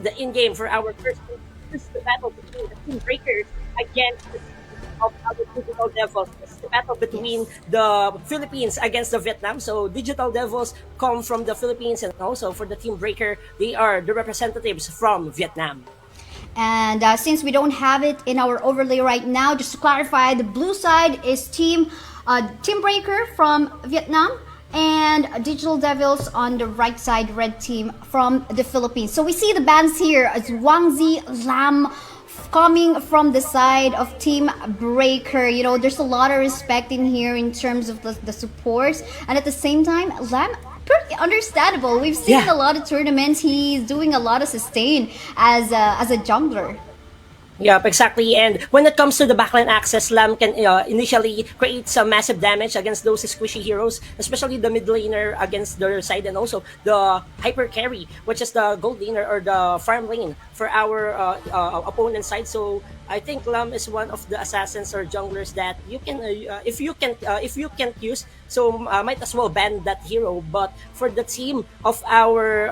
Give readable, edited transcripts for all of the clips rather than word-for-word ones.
the in-game for our first battle between the Team Breakers against the team of our Digital Devils. This is the battle between Yes. the Philippines against the Vietnam. So Digital Devils come from the Philippines, and also for the Team Breaker, they are the representatives from Vietnam. And since we don't have it in our overlay right now, just to clarify, the blue side is Team Breaker from Vietnam, and Digital Devils on the right side, red team from the Philippines. So we see the bands here as Wangzi, Lam, coming from the side of Team Breaker. You know, there's a lot of respect in here in terms of the support, and at the same time, Lam, pretty understandable. We've seen in Yeah. a lot of tournaments he's doing a lot of sustain as a jungler. Yep, exactly. And when it comes to the backline access, Lam can initially create some massive damage against those squishy heroes, especially the mid laner against their side, and also the hyper carry, which is the gold laner or the farm lane for our opponent side. So I think Lam is one of the assassins or junglers that you can, if you can't use, so might as well ban that hero. But for the team of our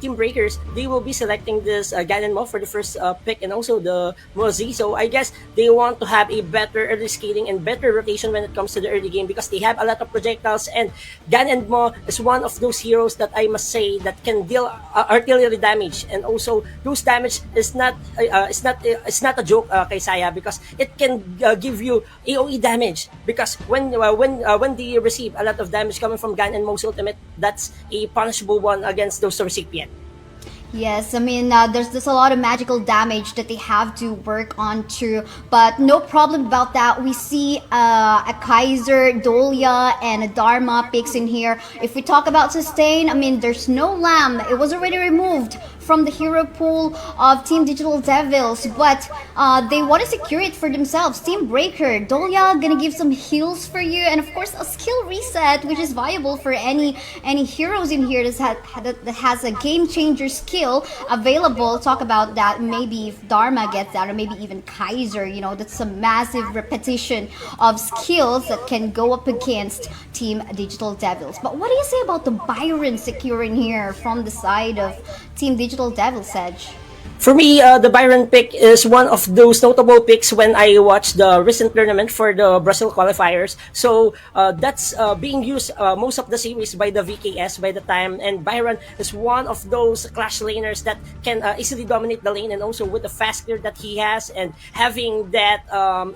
team breakers, they will be selecting this Ganon Mo for the first pick, and also the Mozi. So I guess they want to have a better early scaling and better rotation when it comes to the early game, because they have a lot of projectiles, and Ganon Mo is one of those heroes that I must say that can deal artillery damage, and also those damage is not a joke, Kaisaya, because it can give you AOE damage. Because when they receive a lot of damage coming from Gan and Mo's ultimate, that's a punishable one against those recipient. Yes, I mean, there's a lot of magical damage that they have to work on too, but no problem about that. We see a Kaiser, Dolia, and a Dharma picks in here. If we talk about sustain, I mean, there's no Lamb. It was already removed from the hero pool of Team Digital Devils, but they want to secure it for themselves. Team Breaker, Dolia gonna give some heals for you, and of course a skill reset, which is viable for any heroes in here that has a game changer skill available. Talk about that. Maybe if Dharma gets that, or maybe even Kaiser. You know, that's a massive repetition of skills that can go up against Team Digital Devils. But what do you say about the Byron securing here from the side of Team Digital Devils, Edge? For me, the Byron pick is one of those notable picks when I watched the recent tournament for the Brazil qualifiers. So that's being used most of the series by the VKS by the time, and Byron is one of those clash laners that can easily dominate the lane, and also with the fast clear that he has, and having that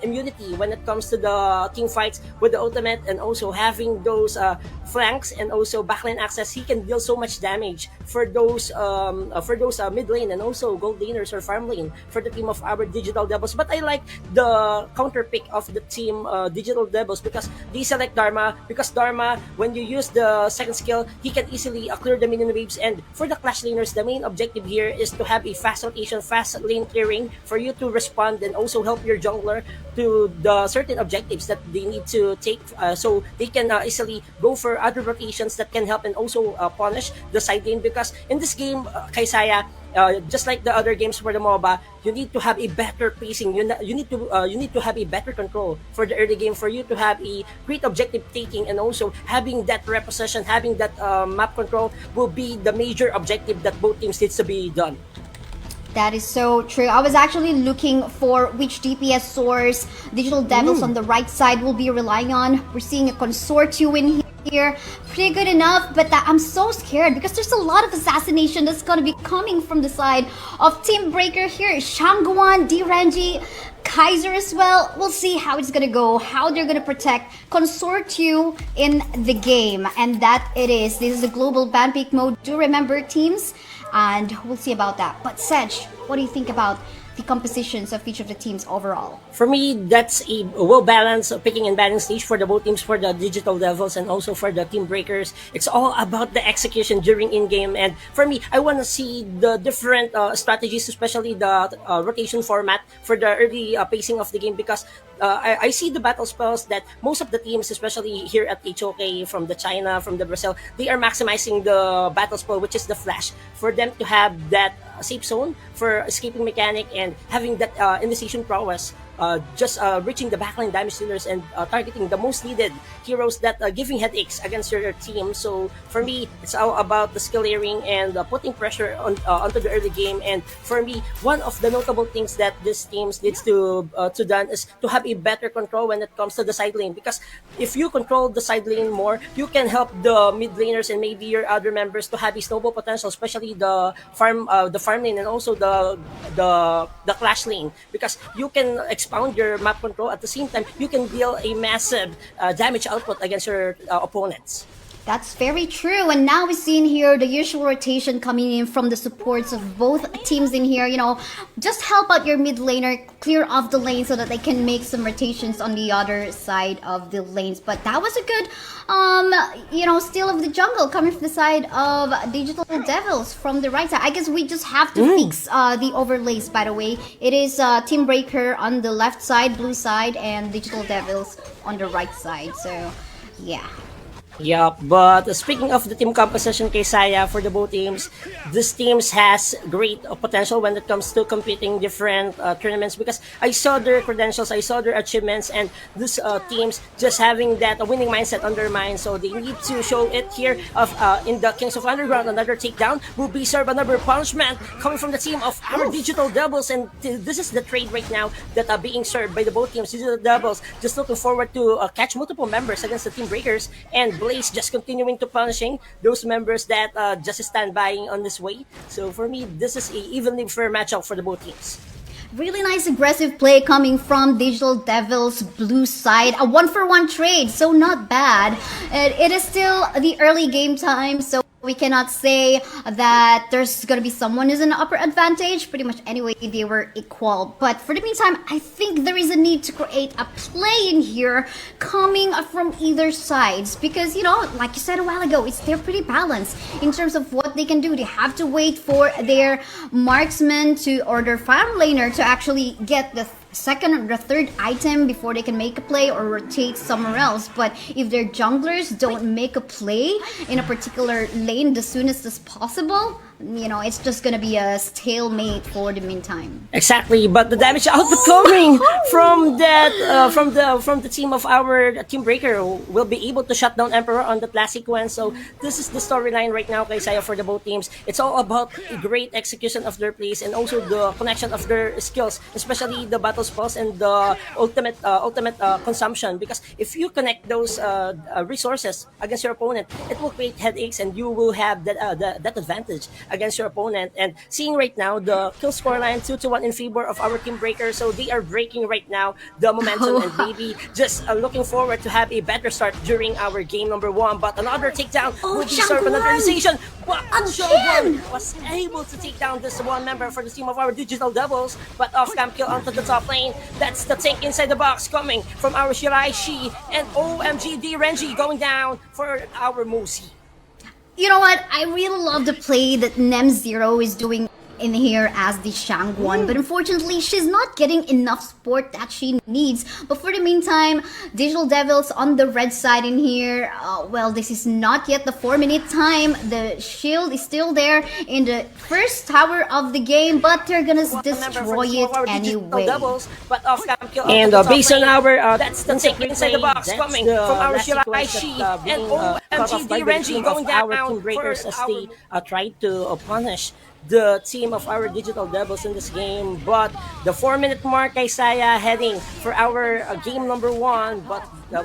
immunity when it comes to the team fights with the ultimate, and also having those flanks and also backline access, he can deal so much damage for those mid lane and also gold laners or farm lane for the team of our Digital Devils. But I like the counter pick of the team Digital Devils, because they select Dharma, because Dharma, when you use the second skill, he can easily clear the minion waves. And for the clash laners, the main objective here is to have a fast rotation, fast lane clearing for you to respond, and also help your jungler to the certain objectives that they need to take, so they can easily go for other rotations that can help, and also punish the side lane. Because in this game, Kaisaya, just like the other games for the MOBA, you need to have a better pacing. You need to have a better control for the early game for you to have a great objective taking, and also having that repossession, having that map control will be the major objective that both teams needs to be done. That is so true. I was actually looking for which DPS source Digital Devils on the right side will be relying on. We're seeing a Consortium in here. Pretty good enough, but I'm so scared because there's a lot of assassination that's going to be coming from the side of Team Breaker here. Shangguan, Diranji, Kaiser as well. We'll see how it's going to go, how they're going to protect Consortium in the game. And that it is. This is a global ban peak mode. Do remember, teams? And we'll see about that. But Sedge, what do you think about the compositions of each of the teams overall? For me, that's a well-balanced picking and banning stage for the both teams, for the Digital Devils and also for the Team Breakers. It's all about the execution during in-game. And for me, I want to see the different strategies, especially the rotation format for the early pacing of the game, because I see the battle spells that most of the teams, especially here at HOK, from the China, from the Brazil, they are maximizing the battle spell, which is the flash, for them to have that safe zone for escaping mechanic and having that initiation prowess just reaching the backline damage dealers and targeting the most needed heroes that giving headaches against your team. So for me, it's all about the skill layering and putting pressure onto the early game. And for me, one of the notable things that this teams needs to done is to have a better control when it comes to the side lane, because if you control the side lane more, you can help the mid laners and maybe your other members to have a snowball potential, especially the farm lane and also the clash lane, because you can expound your map control at the same time you can deal a massive damage output against your opponents. That's very true. And now we're seeing here the usual rotation coming in from the supports of both teams in here. Just help out your mid laner, clear off the lane so that they can make some rotations on the other side of the lanes. But that was a good, steal of the jungle coming from the side of Digital Devils from the right side. I guess we just have to fix the overlays, by the way. It is Team Breaker on the left side, blue side, and Digital Devils on the right side. So, yeah. Yeah, but speaking of the team composition, Kaisaya, for the both teams, this teams has great potential when it comes to competing different tournaments, because I saw their credentials, I saw their achievements, and these teams just having that winning mindset on their mind. So they need to show it here in the Kings of Underground. Another takedown will be served, another punishment coming from the team of our Digital Devils, and this is the trade right now that are being served by the both teams. Digital Devils just looking forward to catch multiple members against the Team Breakers, and Blaze just continuing to punishing those members that just stand by on this way. So for me, this is a evenly fair matchup for the both teams. Really nice aggressive play coming from Digital Devils blue side. A 1-for-1 trade, so not bad. It is still the early game time, so we cannot say that there's going to be someone who's in an upper advantage. Pretty much anyway, they were equal. But for the meantime, I think there is a need to create a play in here coming from either sides. Because, like you said a while ago, they're pretty balanced in terms of what they can do. They have to wait for their marksman or their farm laner to actually get the second or the third item before they can make a play or rotate somewhere else. But if their junglers don't make a play in a particular lane the soonest as possible, it's just gonna be a stalemate for the meantime. Exactly, but the damage output coming from that from the team of our Team Breaker will be able to shut down Emperor on the last sequence. So this is the storyline right now, Kaisaya, for the both teams. It's all about a great execution of their plays and also the connection of their skills, especially the battle spells and the ultimate consumption. Because if you connect those resources against your opponent, it will create headaches and you will have that advantage against your opponent. And seeing right now the kill scoreline 2-1 in favor of our Team Breaker, so they are breaking right now the momentum and maybe just looking forward to have a better start during our game number 1. But another takedown will be served, another decision. But Shogun was able to take down this one member for the team of our Digital Devils, but off-cam kill onto the top lane. That's the tank inside the box coming from our Shiraishi, and OMG Renji going down for our Mosi. You know what? I really love the play that Nem0 is doing in here as the Shangwon, but unfortunately she's not getting enough support that she needs. But for the meantime, Digital Devils on the red side in here, well, this is not yet the 4-minute time. The shield is still there in the first tower of the game, but they're gonna destroy it anyway. And based on our that's the take inside the box coming from our Shiraishi, and OMG Renji going down our Team Breakers as they tried to punish the team of our Digital Devils in this game. But the 4-minute mark, Kaisaya heading for our game number 1. But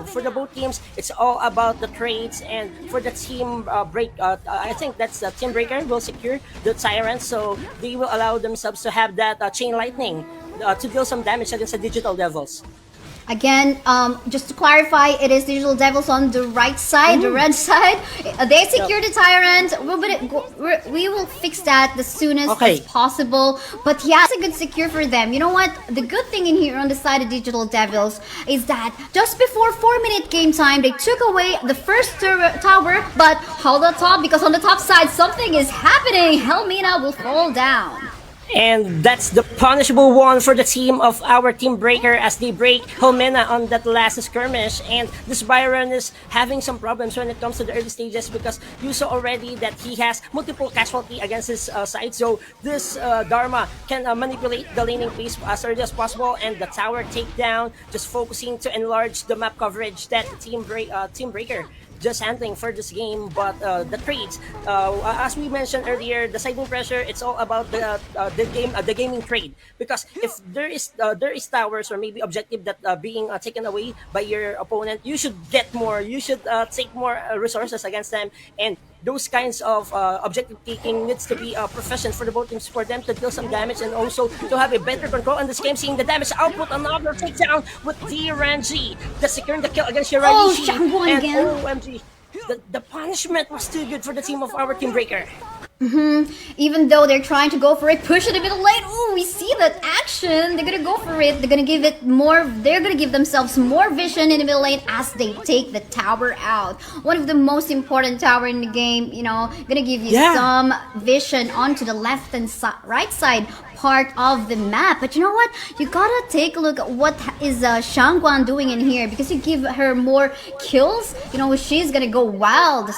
for the both teams, it's all about the trades. And for the team I think that's the Team Breaker will secure the Tyrant, so they will allow themselves to have that chain lightning to deal some damage against the Digital Devils. Again, just to clarify, it is Digital Devils on the right side, the red side. They secure the Tyrant. We will fix that the soonest as possible. But yeah, it's a good secure for them. You know what? The good thing in here on the side of Digital Devils is that just before 4-minute game time, they took away the first tower. But hold on top, because on the top side, something is happening. Helmina will fall down. And that's the punishable one for the team of our team breaker as they break Helmena on that last skirmish. And this Byron is having some problems when it comes to the early stages because you saw already that he has multiple casualty against his side. So this Dharma can manipulate the laning pace as early as possible, and the tower takedown, just focusing to enlarge the map coverage that the team breaker just handling for this game. But the trades, as we mentioned earlier, the siding pressure, it's all about the gaming trade. Because if there is towers or maybe objective that being taken away by your opponent, you should get more. You should take more resources against them, and those kinds of objective taking needs to be proficient for the both teams for them to deal some damage and also to have a better control in this game. Seeing the damage output, another takedown with DRNG, just securing the kill against Oh, Shiraishi. Shangguan And again. OMG, the punishment was too good for the team of our team breaker. Even though they're trying to go for it, push it a bit late. Oh, we see that action. They're gonna go for it. They're gonna give it more. They're gonna give themselves more vision in the middle lane as they take the tower out. One of the most important tower in the game. You know, gonna give you Yeah. some vision onto the left and right side part of the map. But you know what? You gotta take a look at what is Shangguan doing in here, because you give her more kills. You know, she's gonna go wild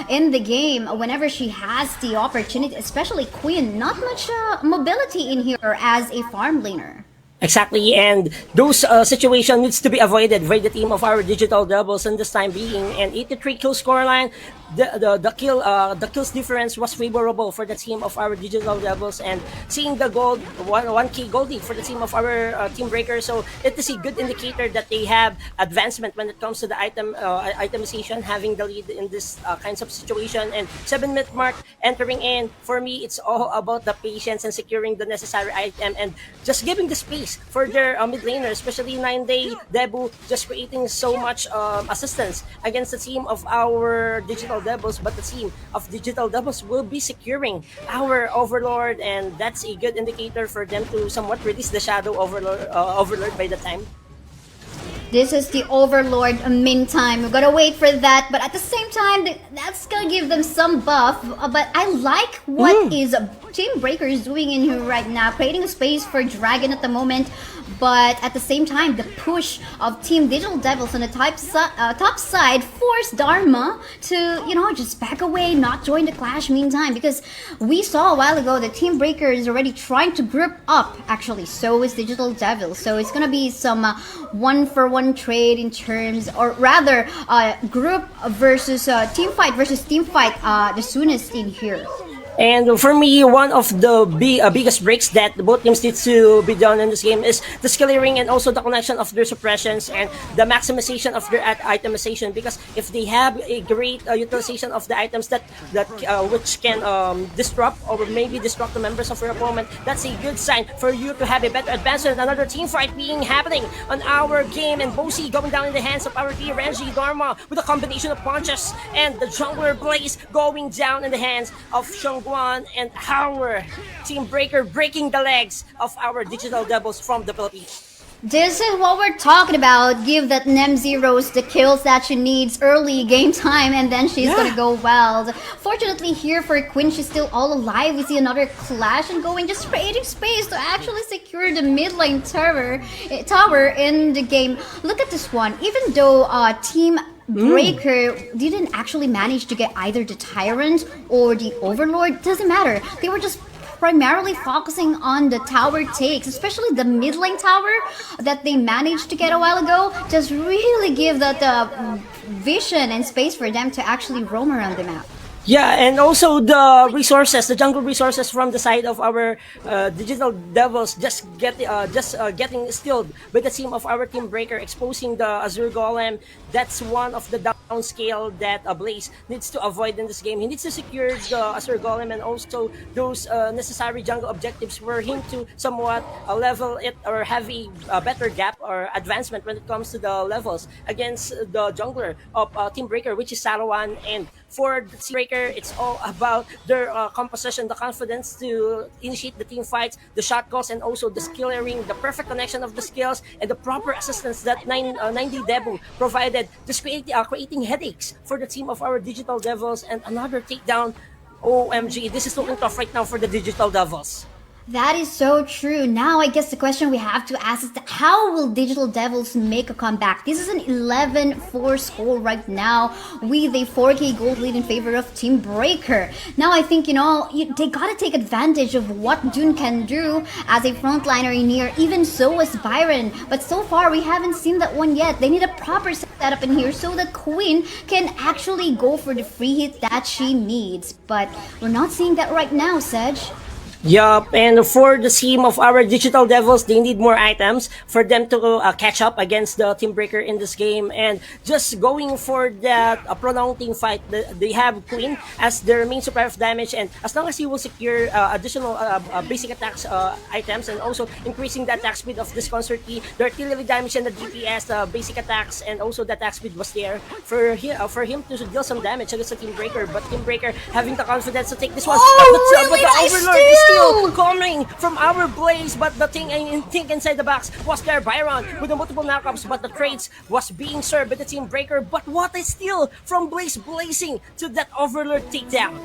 in the game whenever she has the opportunity, especially Queen. Not much mobility in here as a farm laner. Exactly, and those situation needs to be avoided by the team of our digital doubles in this time being. And 83 kill scoreline, the kills difference was favorable for the team of our digital devils, and seeing the gold 1k goldie for the team of our team breaker. So it is a good indicator that they have advancement when it comes to the itemization, having the lead in this kinds of situation. And 7-minute mark entering in, for me it's all about the patience and securing the necessary item and just giving the space for their mid laner, especially 9-day Debu, just creating so much assistance against the team of our digital devils. But the team of digital devils will be securing our overlord, and that's a good indicator for them to somewhat release the shadow overlord by the time. This is the Overlord meantime. We've got to wait for that, but at the same time, that's gonna give them some buff. But I like what is Team Breaker is doing in here right now, creating a space for Dragon at the moment. But at the same time, the push of Team Digital Devils on the top side forced Dharma to, you know, just back away, not join the clash meantime. Because we saw a while ago that Team Breaker is already trying to group up. Actually, so is Digital Devils. So it's gonna be some one-for-one trade in terms, or rather, group versus team fight versus team fight. The soonest in here. And for me, one of the biggest breaks that both teams need to be done in this game is the skillering and also the connection of their suppressions and the maximization of their itemization. Because if they have a great utilization of the items that which can disrupt or maybe disrupt the members of your opponent, that's a good sign for you to have a better advancement. Another team fight being happening on our game, and Bosi going down in the hands of our dear Renji Dharma with a combination of punches, and the jungler Blaze going down in the hands of Shang and our Team Breaker breaking the legs of our digital devils from the Philippines. This is what we're talking about. Give that Nem Zeros the kills that she needs early game time, and then she's gonna go wild. Fortunately here for Quinn, she's still all alive. We see another clash and going, just creating space to actually secure the mid lane tower in the game. Look at this one. Even though Team Breaker didn't actually manage to get either the Tyrant or the Overlord, doesn't matter. They were just primarily focusing on the tower takes, especially the mid lane tower that they managed to get a while ago. Just really give that vision and space for them to actually roam around the map. Yeah, and also the resources, the jungle resources from the side of our digital devils just getting stilled by the team of our team breaker, exposing the Azure Golem. That's one of the downscale that Blaze needs to avoid in this game. He needs to secure the Azure Golem and also those necessary jungle objectives for him to somewhat level it or have a better gap or advancement when it comes to the levels against the jungler of team breaker, which is Salawan. And for the team breaker, it's all about their composition, the confidence to initiate the team fights, the shot calls, and also the skillering, the perfect connection of the skills, and the proper assistance that 90 Debu provided, just creating headaches for the team of our digital devils. And another takedown. OMG, this is looking tough right now for the digital devils. That is so true. Now, I guess the question we have to ask is that how will Digital Devils make a comeback? This is an 11-4 score right now with a 4K gold lead in favor of Team Breaker. Now, I think, they gotta take advantage of what Dune can do as a frontliner in here. Even so as Byron. But so far, we haven't seen that one yet. They need a proper setup in here so that Queen can actually go for the free hit that she needs. But we're not seeing that right now, Sedge. Yup, and for the team of our Digital Devils, they need more items for them to catch up against the Team Breaker in this game. And just going for that prolonged team fight, they have Queen as their main supplier of damage. And as long as he will secure additional basic attacks items and also increasing the attack speed of this Concert Key, the artillery damage and the DPS, basic attacks, and also the attack speed was there for him to deal some damage against the Team Breaker. But Team Breaker having the confidence to take this one. Oh, But really the nice Overlord is steal! coming from our Blaze, but the thing inside the box was there. Byron with the multiple knockups, but the trades was being served by the Team Breaker. But what a steal from Blaze, blazing to that Overlord takedown.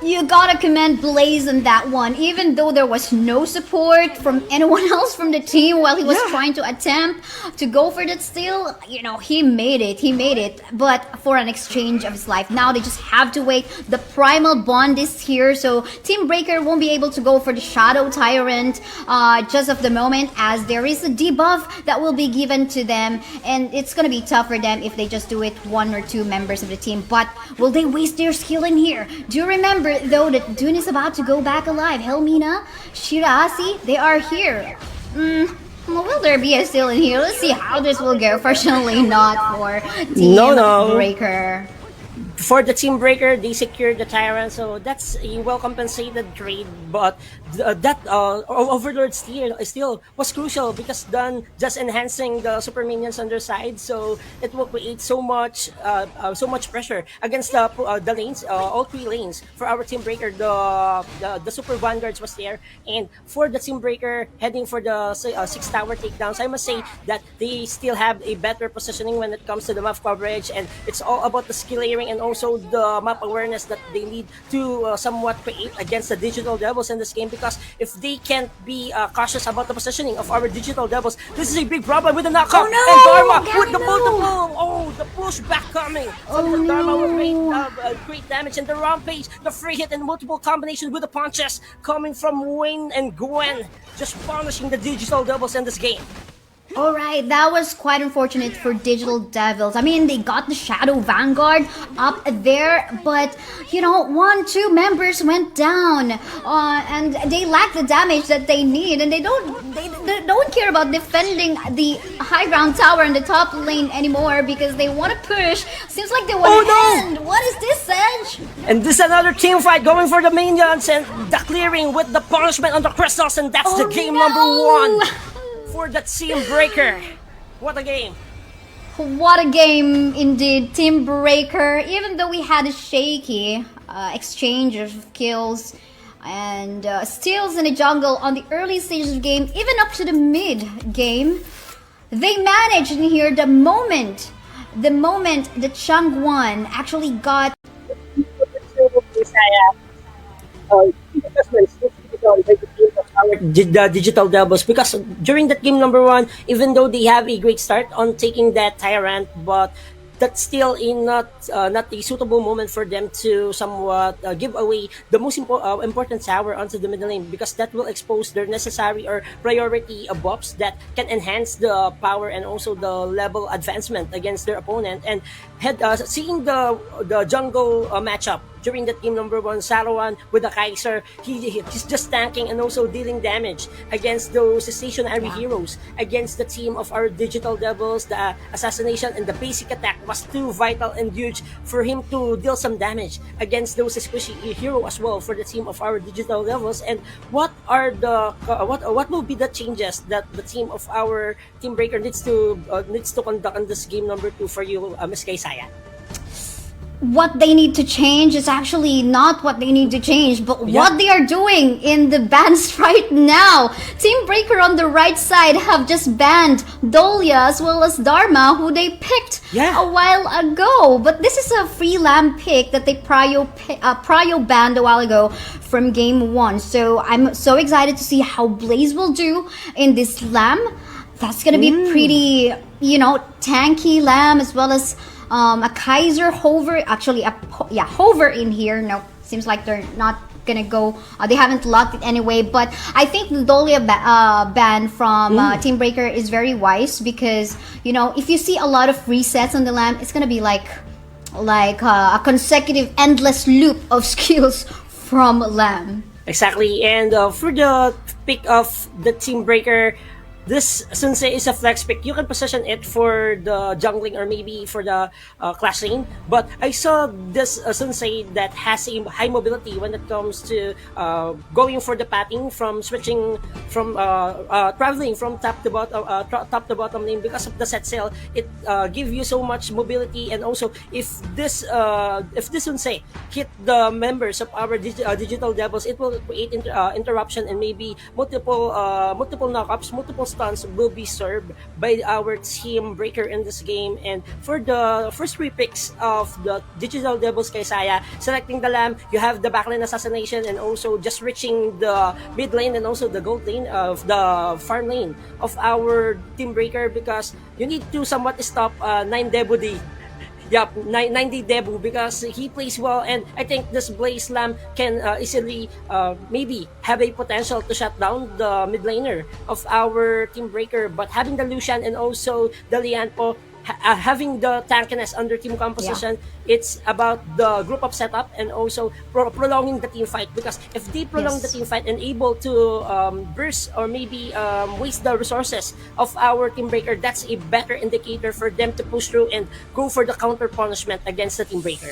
You gotta commend Blaze on that one, even though there was no support from anyone else from the team while he was trying to attempt to go for that steal. He made it, but for an exchange of his life. Now they just have to wait. The Primal Bond is here, so Team Breaker won't be able to go for the Shadow Tyrant just of the moment, as there is a debuff that will be given to them, and it's gonna be tough for them if they just do it one or two members of the team. But will they waste their skill in here? Do you remember though that Dune is about to go back alive? Helmina, Shirasi, they are here. Will there be a steal in here? Let's see how this will go. Fortunately not for Team Breaker. For the Team Breaker, they secured the Tyrant, so that's a well-compensated trade. But that Overlord still was crucial because done just enhancing the super minions on their side, so it will create so much pressure against the lanes, all three lanes. For our Team Breaker, the super vanguards was there, and for the Team Breaker heading for the 6 tower takedowns, I must say that they still have a better positioning when it comes to the map coverage, and it's all about the skill layering and also the map awareness that they need to somewhat create against the Digital Devils in this game. Because if they can't be cautious about the positioning of our Digital Devils, this is a big problem with the knockout. And Dharma with the multiple. Oh, the pushback coming. Dharma will great damage, and the rampage, the free hit, and multiple combinations with the punches coming from Wayne and Gwen, just punishing the Digital Devils in this game. Alright, that was quite unfortunate for Digital Devils. I mean, they got the Shadow Vanguard up there, but, 1-2 members went down, and they lack the damage that they need, and they don't care about defending the high ground tower in the top lane anymore because they want to push. Seems like they want to end. What is this, Sedge? And this is another team fight going for the minions and the clearing with the punishment on the crystals, and that's the game number 1. For that Team Breaker. What a game. What a game indeed, Team Breaker. Even though we had a shaky exchange of kills and steals in the jungle on the early stages of the game, even up to the mid game, they managed in here the moment that Changwon actually got the Digital Devils, because during that game number 1, even though they have a great start on taking that Tyrant, but that's still not a suitable moment for them to somewhat give away the most important tower onto the middle lane, because that will expose their necessary or priority buffs that can enhance the power and also the level advancement against their opponent. And seeing the jungle matchup during that game number 1, Saruman with the Kaiser, he's just tanking and also dealing damage against those stationary heroes. Against the team of our Digital Devils, the assassination and the basic attack was too vital and huge for him to deal some damage against those squishy hero as well for the team of our Digital Devils. And what are the what will be the changes that the team of our Team Breaker needs to conduct in this game number 2 for you, Miss Kaisaya? what they need to change is actually not what they need to change, but what they are doing in the bans right now. Team Breaker on the right side have just banned Dolia as well as Dharma, who they picked a while ago. But this is a free lamb pick that they prio banned a while ago from game 1. So I'm so excited to see how Blaze will do in this lamb. That's gonna be pretty, tanky lamb, as well as a Kaiser Hover. Actually, Hover in here. No, seems like they're not gonna go. They haven't locked it anyway. But I think the Dolia ban from Team Breaker is very wise, because if you see a lot of resets on the lamb, it's gonna be like a consecutive endless loop of skills from lamb. Exactly, and for the pick of the Team Breaker, this Sensei is a flex pick. You can position it for the jungling or maybe for the clash lane. But I saw this Sensei that has a high mobility when it comes to going for the pathing, from switching from traveling from top to bottom lane because of the set sail. It gives you so much mobility, and also if this Sensei hit the members of our digital devils, it will create interruption, and maybe multiple knockups, multiple stuns will be served by our Team Breaker in this game. And for the first 3 picks of the Digital Devils Kaisaya, selecting the lamb, you have the backline assassination, and also just reaching the mid lane and also the gold lane of the farm lane of our Team Breaker, because you need to somewhat stop 9 Debu D. Yup, 90 Debu, because he plays well, and I think this Blaze Lamb can easily maybe have a potential to shut down the mid laner of our Team Breaker. But having the Lucian and also the Lianpo, having the tankiness under team composition, it's about the group up setup and also prolonging the team fight, because if they prolong the team fight and able to burst or maybe waste the resources of our Team Breaker, that's a better indicator for them to push through and go for the counter punishment against the Team Breaker.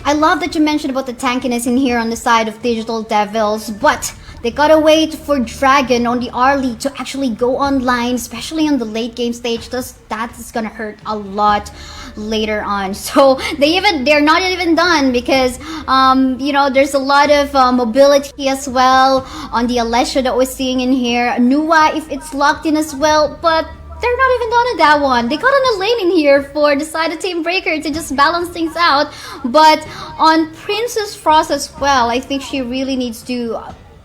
I love that you mentioned about the tankiness in here on the side of Digital Devils, but they gotta wait for Dragon on the early to actually go online, especially on the late game stage. That is gonna hurt a lot later on. So they're not even done, because there's a lot of mobility as well on the Alessia that we're seeing in here. Nua, if it's locked in as well, but they're not even done at that one. They got on a lane in here for the side of Team Breaker to just balance things out. But on Princess Frost as well, I think she really needs to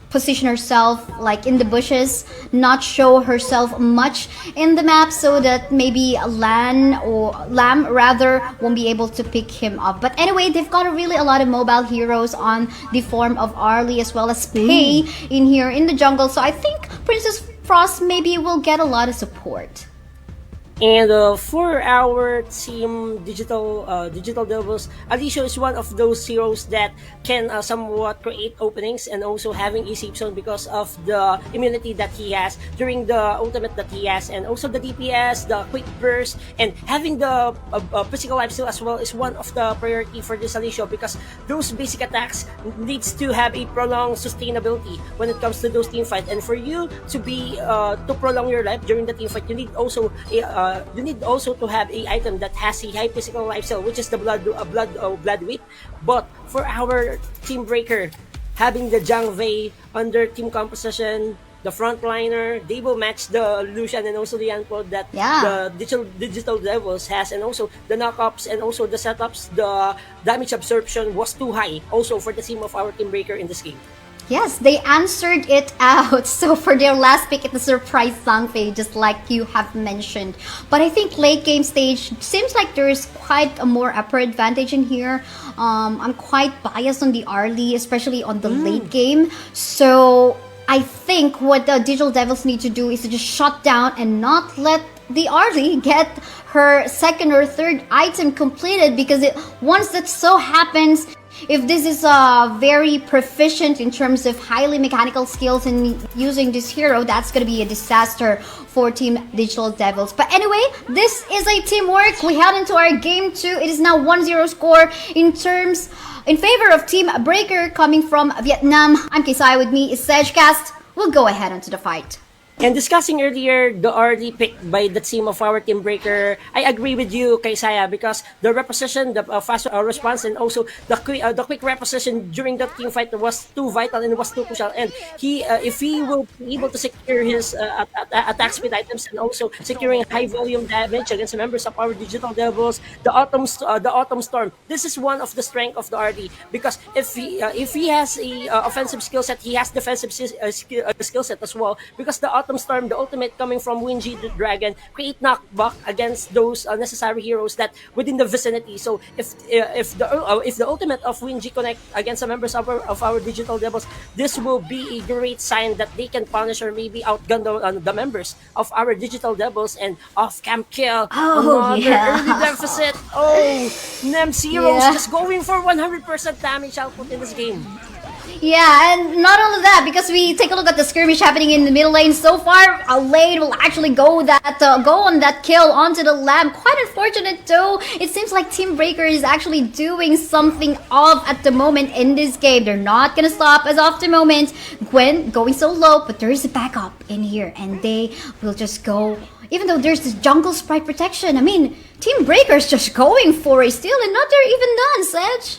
position herself like in the bushes, not show herself much in the map, so that maybe Lamb rather won't be able to pick him up. But anyway, they've got a lot of mobile heroes on the form of Arlie as well as Pei in here in the jungle. So I think Princess Frost maybe will get a lot of support. And for our Team Digital Devils, Alicia is one of those heroes that can somewhat create openings and also having a safe zone because of the immunity that he has during the ultimate that he has, and also the DPS, the quick burst, and having the physical lifesteal as well is one of the priority for this Alicia, because those basic attacks needs to have a prolonged sustainability when it comes to those team fight. And for you to be to prolong your life during the team fight, you need also to have a item that has a high physical lifesteal, which is the blood whip. But for our Team Breaker, having the Zhang Wei under team composition, the frontliner, they will match the Lucian and also the Yanpo that the digital Devils has, and also the knockups and also the setups, the damage absorption was too high also for the team of our Team Breaker in this game. Yes, they answered it out. So for their last pick, it's a surprise Zhang, just like you have mentioned. But I think late game stage seems like there is quite a more upper advantage in here. I'm quite biased on the early, especially on the late game. So I think what the Digital Devils need to do is to just shut down and not let the early get her second or third item completed, because once that so happens, if this is very proficient in terms of highly mechanical skills in using this hero, that's going to be a disaster for Team Digital Devils. But anyway, this is a teamwork. We head into our game 2. It is now 1-0 score in favor of Team Breaker coming from Vietnam. I'm Kaisaya, with me is Sedgecast. We'll go ahead onto the fight. And discussing earlier the early pick by the team of our team breaker, I agree with you, Kaisaya, because the reposition, the fast response, and also the quick reposition during the team fight was too vital and was too crucial. And if he will be able to secure his attack speed items and also securing high volume damage against the members of our digital devils, the autumn storm. This is one of the strength of the RD because if he has a offensive skill set, he has defensive skill set as well. Because the autumn storm, the ultimate coming from Winji the dragon, create knockback against those necessary heroes that within the vicinity. So if the ultimate of Winji connect against the members of our digital devils, this will be a great sign that they can punish or maybe outgun the members of our digital devils and off camp kill. Oh, Another yeah. early deficit. Oh, Nems heroes Yeah. just going for 100% damage output in this game. Yeah, and not only that, because we take a look at the skirmish happening in the middle lane so far, a lane will actually go on that kill onto the lamb. Quite unfortunate though. It seems like Team Breaker is actually doing something off at the moment in this game. They're not gonna stop as of the moment. Gwen going so low, but there is a backup in here, and they will just go. Even though there's this jungle sprite protection, I mean, Team Breaker's just going for it still, and not they're even done, Sedge.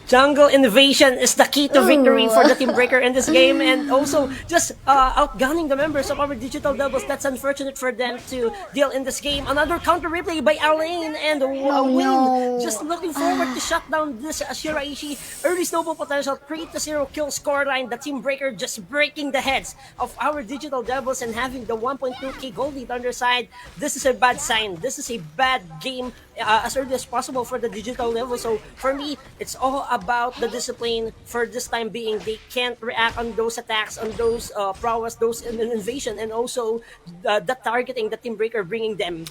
Jungle invasion is the key to victory Ooh. for the team breaker in this game, and also just outgunning the members of our digital devils. That's unfortunate for them to deal in this game. Another counter replay by Alain and Win. no. Just looking forward to shut down this Shiraishi. Early snowball potential, create the 0 kill scoreline. The team breaker just breaking the heads of our digital devils and having the 1.2k gold lead on their side. This is a bad sign. This is a bad game as early as possible for the digital level. So for me, it's all about the discipline for this time being. They can't react on those attacks, on those prowess, those invasion, and also the targeting the team breaker bringing them.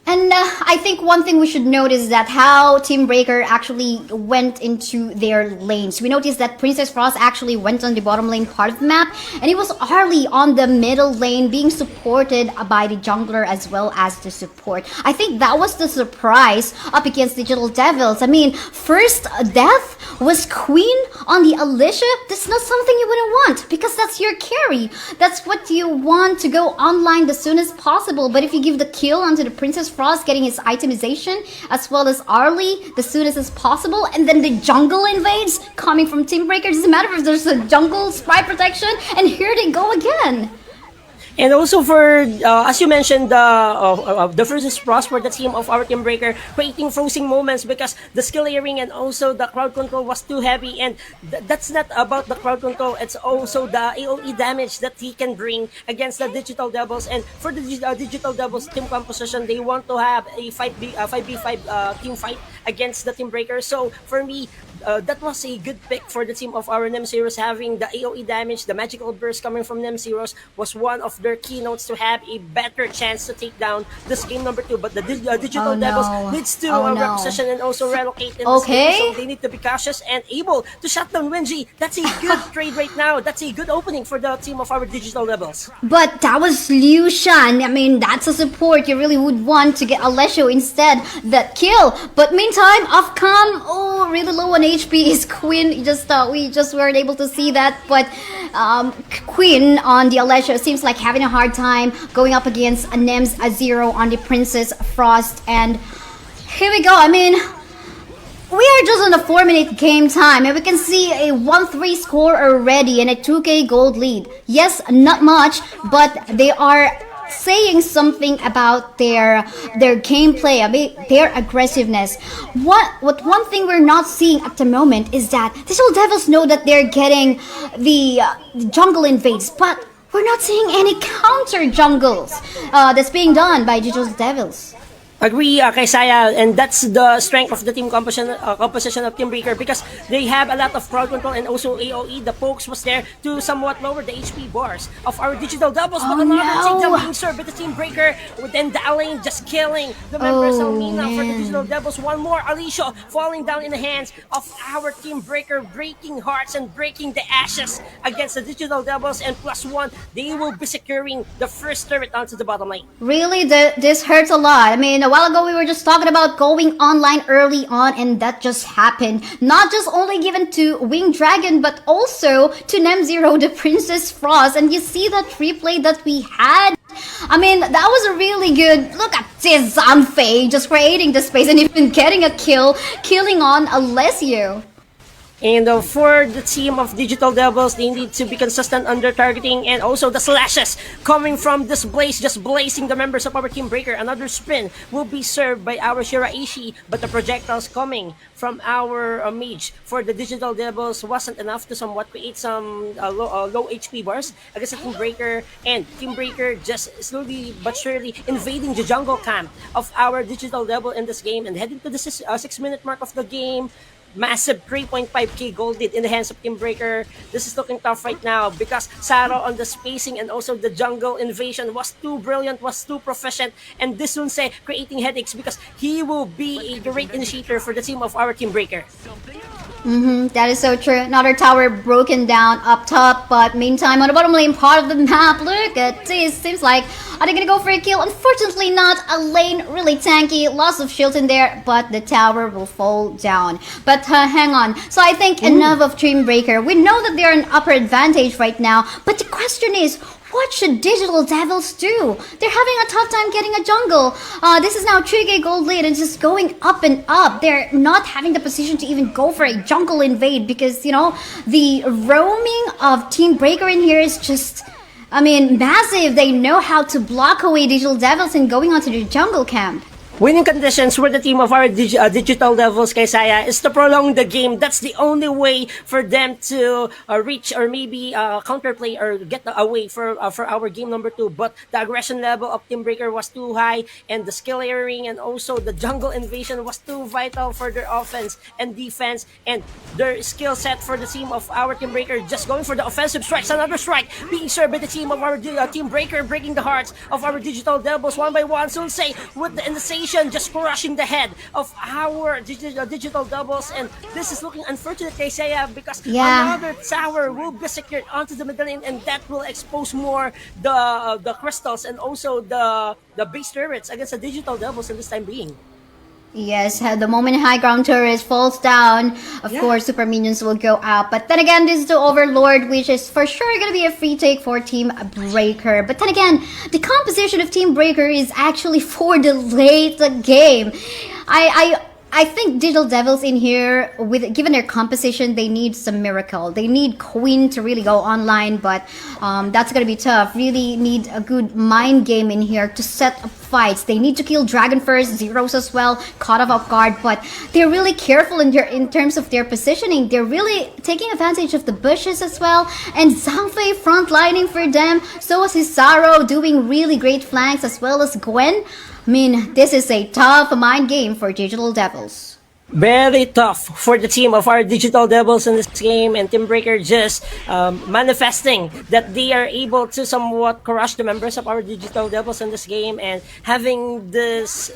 And I think one thing we should note is that how Team Breaker actually went into their lanes. We noticed that Princess Frost actually went on the bottom lane part of the map, and it was Harley on the middle lane being supported by the jungler as well as the support. I think that was the surprise up against Digital Devils. I mean, first death was Queen on the Alicia. That's not something you wouldn't want because that's your carry. That's what you want to go online the soonest possible. But if you give the kill onto the Princess Frost getting his itemization as well as Arlie the soonest as possible, and then the jungle invades coming from Team Breaker. It doesn't matter if there's a jungle spy protection, and here they go again. And also for, as you mentioned, the versus Frost for the team of our team breaker, creating frozen moments because the skill layering and also the crowd control was too heavy. And that's not about the crowd control. It's also the AoE damage that he can bring against the digital devils. And for the digital devils team composition, they want to have a 5v5 team fight against the team breaker. So for me, that was a good pick for the team of our Nem Zeros. Having the AoE damage, the magical burst coming from Nem Zeros was one of their keynotes to have a better chance to take down this game number 2. But the digital Oh, no. devils needs to Oh, no. reposition and also relocate in Okay. this game, so they need to be cautious and able to shut down Wenji. That's a good trade right now. That's a good opening for the team of our digital devils. But that was Liu Shan. I mean, that's a support you really would want to get Alessio instead that kill. But meantime, off cam, oh, really low on HP is Queen. We just weren't able to see that. But Queen on the Alessio seems like having a hard time going up against a Nems A0 on the Princess Frost. And here we go. I mean, we are just on a 4-minute game time, and we can see a 1-3 score already and a 2k gold lead. Yes, not much, but they are saying something about their gameplay, I mean, their aggressiveness. One thing we're not seeing at the moment is that Digital Devils know that they're getting the jungle invades, but we're not seeing any counter jungles that's being done by Digital Devils. Agree, Kaisaya, and that's the strength of the team composition of Team Breaker because they have a lot of crowd control and also AoE. The pokes was there to somewhat lower the HP bars of our digital doubles, but Oh, another no. takedown being served by the Team Breaker. Then the Alain just killing the members of Oh, Mina for the man. digital devils. One more Alicia falling down in the hands of our Team Breaker, breaking hearts and breaking the ashes against the digital devils. And +1, they will be securing the first turret onto the bottom lane. Really, this hurts a lot. I mean, while ago we were just talking about going online early on, and that just happened. Not just only given to Winged Dragon, but also to Nem0, the Princess Frost. And you see that replay that we had? I mean, that was a really good look at this Zanfei just creating the space and even getting a kill, killing on Alessio. And for the team of Digital Devils, they need to be consistent on their targeting, and also the slashes coming from this blaze, just blazing the members of our Team Breaker. Another spin will be served by our Shiraishi, but the projectiles coming from our mage for the Digital Devils wasn't enough to somewhat create some low HP bars against the Team Breaker, and Team Breaker just slowly but surely invading the jungle camp of our Digital Devil in this game, and heading to the 6-minute mark of the game. Massive 3.5k gold lead in the hands of Team Breaker. This is looking tough right now because Saro on the spacing and also the jungle invasion was too brilliant, was too proficient, and this Sunse creating headaches because he will be a great initiator for the team of our Team Breaker. That is so true. Another tower broken down up top, but meantime on the bottom lane part of the map, look at this. Seems like, are they gonna go for a kill? Unfortunately not. A lane really tanky, lots of shields in there, but the tower will fall down. But hang on. So I think enough of Team Breaker. We know that they're an upper advantage right now, but the question is, what should Digital Devils do? They're having a tough time getting a jungle. This is now 3k gold lead and just going up and up. They're not having the position to even go for a jungle invade because, you know, the roaming of Team Breaker in here is just, I mean, massive. They know how to block away Digital Devils and going onto the jungle camp. Winning conditions for the team of our Digital Devils, Kaisaya, is to prolong the game. That's the only way for them to reach or maybe counterplay or get away for our game number 2. But the aggression level of Team Breaker was too high, and the skill layering and also the jungle invasion was too vital for their offense and defense, and their skill set for the team of our Team Breaker just going for the offensive strikes. Another strike being served by the team of our Team Breaker, breaking the hearts of our Digital Devils one by one. So say with the initiation just crushing the head of our Digital Devils, and this is looking unfortunate, Kaisaya, because another tower will be secured onto the middle lane, and that will expose more the crystals and also the base turrets against the Digital Devils in this time being. Yes, the moment high ground turret falls down, of course, super minions will go out. But then again, this is the Overlord, which is for sure going to be a free take for Team Breaker. But then again, the composition of Team Breaker is actually for the late game. I think Digital Devils in here, given their composition, they need some miracle. They need Queen to really go online, but that's gonna be tough. Really need a good mind game in here to set up fights. They need to kill Dragon first, Zeros as well, caught off guard, but they're really careful in terms of their positioning. They're really taking advantage of the bushes as well, and Zhangfei frontlining for them. So is Hisaro doing really great flanks as well as Gwen. I mean, this is a tough mind game for Digital Devils. Very tough for the team of our Digital Devils in this game, and Team Breaker just manifesting that they are able to somewhat crush the members of our Digital Devils in this game, and having this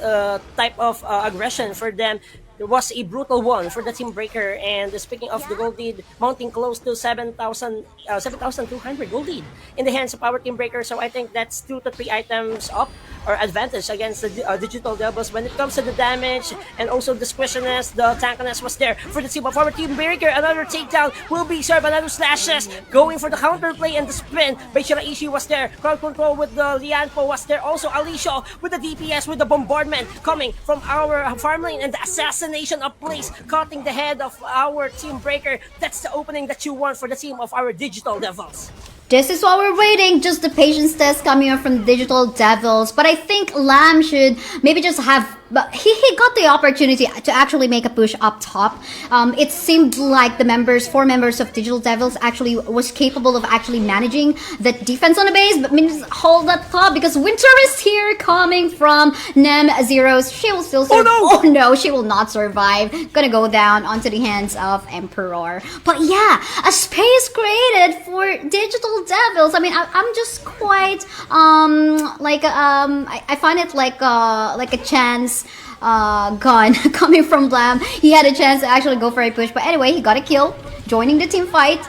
type of aggression for them. There was a brutal one for the Team Breaker, and speaking of the gold lead, mounting close to 7,200 gold lead in the hands of our Team Breaker. So I think that's 2 to 3 items up or advantage against the Digital Devils when it comes to the damage and also the squishiness. The tankiness was there for the team of our Team Breaker. Another takedown will be served, another slashes going for the counterplay, and the spin by Shiraishi was there. Crowd control with the Lianpo was there. Also Alicia with the DPS with the bombardment coming from our farm lane, and the assassination of place cutting the head of our Team Breaker. That's the opening that you want for the team of our Digital Devils. This is what we're waiting, just the patience test coming up from the Digital Devils. But I think Lamb should maybe just have... But he got the opportunity to actually make a push up top. It seemed like the 4 members of Digital Devils actually was capable of actually managing the defense on the base. But just hold that thought, because Winter is here coming from Nem0. She will still survive. Oh no, she will not survive. Gonna go down onto the hands of Emperor. But yeah, a space created for Digital Devils. I mean, I'm just quite I find it like a chance gone coming from Blam. He had a chance to actually go for a push, but anyway, he got a kill, joining the team fight.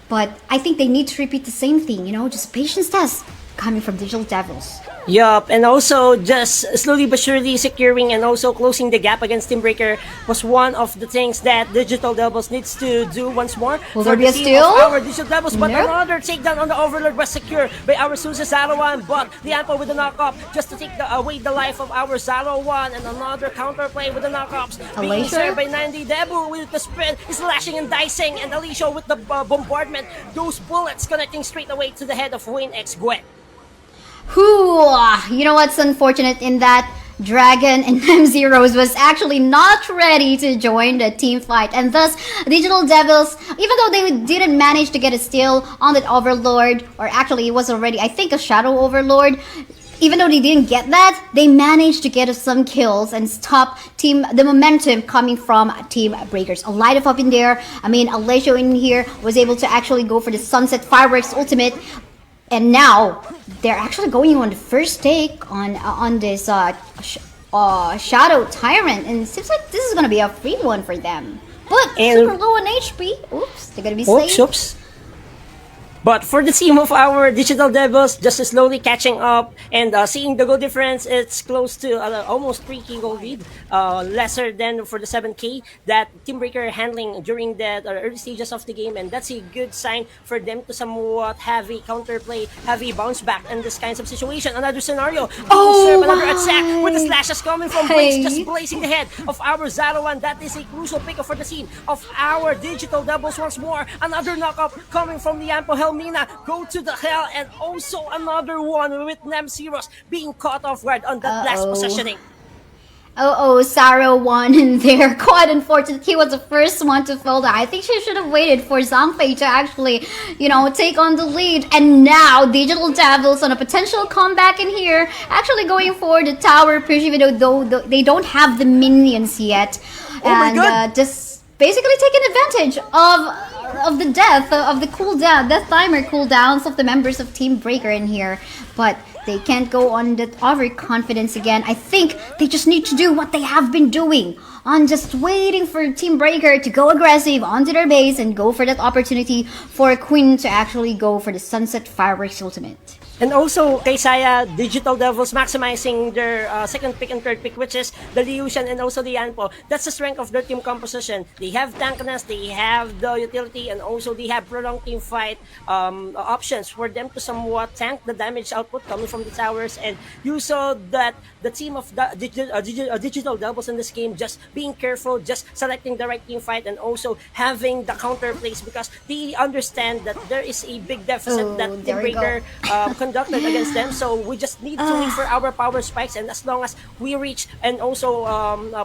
But I think they need to repeat the same thing, you know, just patience test coming from Digital Devils. Yup, and also just slowly but surely securing and also closing the gap against Team Breaker was one of the things that Digital Devils needs to do once more Will for there be the a team of steal? our Digital Devils. But Nope. another takedown on the Overlord was secured by our Susa Zarawan, but Liampo with the knockup just to take away the life of our Zarawan, and another counterplay with the knockups being Alicia? served by 90. Debu with the sprint is lashing and dicing, and Alicia with the bombardment. Those bullets connecting straight away to the head of Wayne X Gwen. Whew, you know what's unfortunate in that? Dragon and M-Zeros was actually not ready to join the team fight, and thus Digital Devils, even though they didn't manage to get a steal on that Overlord, or actually it was already, I think, a Shadow Overlord, even though they didn't get that, they managed to get some kills and stop the momentum coming from Team Breakers. A light up in there. I mean, Alessio in here was able to actually go for the Sunset Fireworks ultimate. And now they're actually going on the first take on this Shadow Tyrant, and it seems like this is gonna be a free one for them. But And super low on HP. Oops, they're gonna be oops, safe. oops. But for the team of our Digital Devils, just slowly catching up and seeing the goal difference, it's close to almost 3K goal lead, lesser than for the 7K that Team Breaker handling during the early stages of the game, and that's a good sign for them to somewhat have a counterplay, have a bounce back in this kinds of situation. Another scenario, another attack with the slashes coming from Blaze, just blazing the head of our Zarawan. That is a crucial pickup for the team of our Digital Devils once more. Another knockup coming from the Ampo Helmina, go to the hell, and also another one with Nem Zeros being caught off guard on that last positioning. Sarah won in there. Quite unfortunate. He was the first one to fall down. I think she should have waited for Zhangfei to actually, take on the lead. And now Digital Devils on a potential comeback in here, actually going for the tower push, even though they don't have the minions yet. And just basically taking advantage of the death timer cooldowns of the members of Team Breaker in here. But they can't go on that overconfidence again. I think they just need to do what they have been doing, on just waiting for Team Breaker to go aggressive onto their base and go for that opportunity for Queen to actually go for the Sunset Fireworks ultimate. And also, Kaisaya, Digital Devils maximizing their second pick and third pick, which is the Liushan and also the Yanpo. That's the strength of their team composition. They have tankiness, they have the utility, and also they have prolonged team fight options for them to somewhat tank the damage output coming from the towers. And you saw that the team of the Digital Devils in this game just being careful, just selecting the right team fight, and also having the counter plays, because they understand that there is a big deficit that Team Breaker conducted against them. So we just need to wait for our power spikes, and as long as we reach and also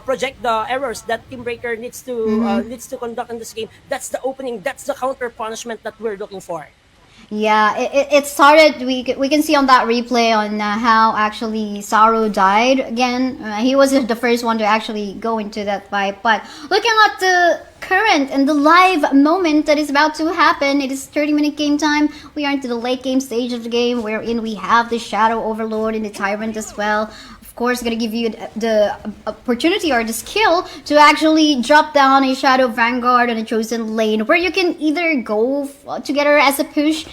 project the errors that Team Breaker needs to conduct in this game, that's the opening, that's the counter punishment that we're looking for. Yeah, it started. We can see on that replay on how actually Saru died again. He was the first one to actually go into that fight. But looking at the current and the live moment that is about to happen, it is 30-minute game time. We are into the late game stage of the game, wherein we have the Shadow Overlord and the Tyrant as well. Of course, going to give you the opportunity or the skill to actually drop down a Shadow Vanguard on a chosen lane, where you can either go together as a push,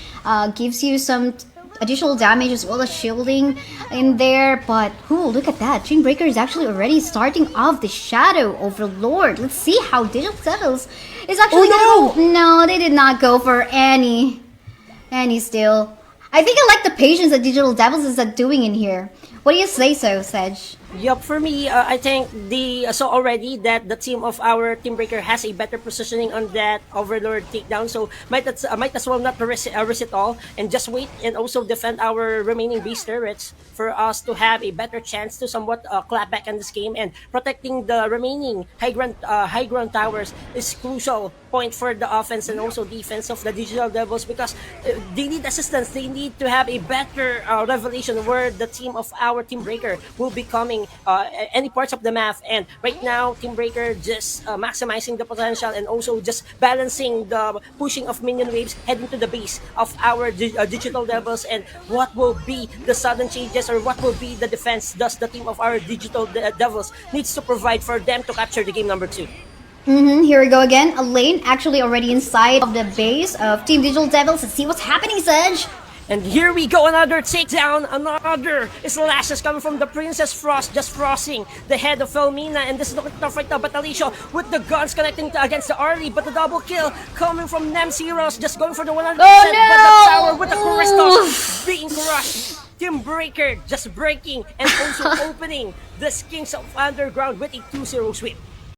gives you some additional damage as well as shielding in there. But look at that, Team Breaker is actually already starting off the Shadow Overlord. Let's see how Digital Devils is actually gonna go. No, they did not go for any steal. I think I like the patience that Digital Devils is doing in here. What do you say so, Sedge? Yup, for me, I think the saw already that the team of our Team Breaker has a better positioning on that Overlord takedown, so might as well not risk it all and just wait and also defend our remaining base turrets for us to have a better chance to somewhat clap back in this game. And protecting the remaining high ground towers is crucial point for the offense and also defense of the Digital Devils, because they need assistance. They need to have a better revelation where the team of our Team Breaker will be coming any parts of the map. And right now, Team Breaker just maximizing the potential and also just balancing the pushing of minion waves heading to the base of our Digital Devils, and what will be the sudden changes or what will be the defense thus the team of our Digital Devils needs to provide for them to capture the game number 2. Here we go again. A lane actually already inside of the base of Team Digital Devils. Let's see what's happening, Sedge. And here we go, another takedown, another slashes coming from the Princess Frost, just frosting the head of Felmina, and this is looking tough right now, but Alicia with the guns connecting against the Arlie, but the double kill coming from Nem's Heroes, just going for the 100%, Oh, but the tower with the no! Crystals being crushed. Team Breaker just breaking and also opening the Kings of Underground with a 2-0 sweep.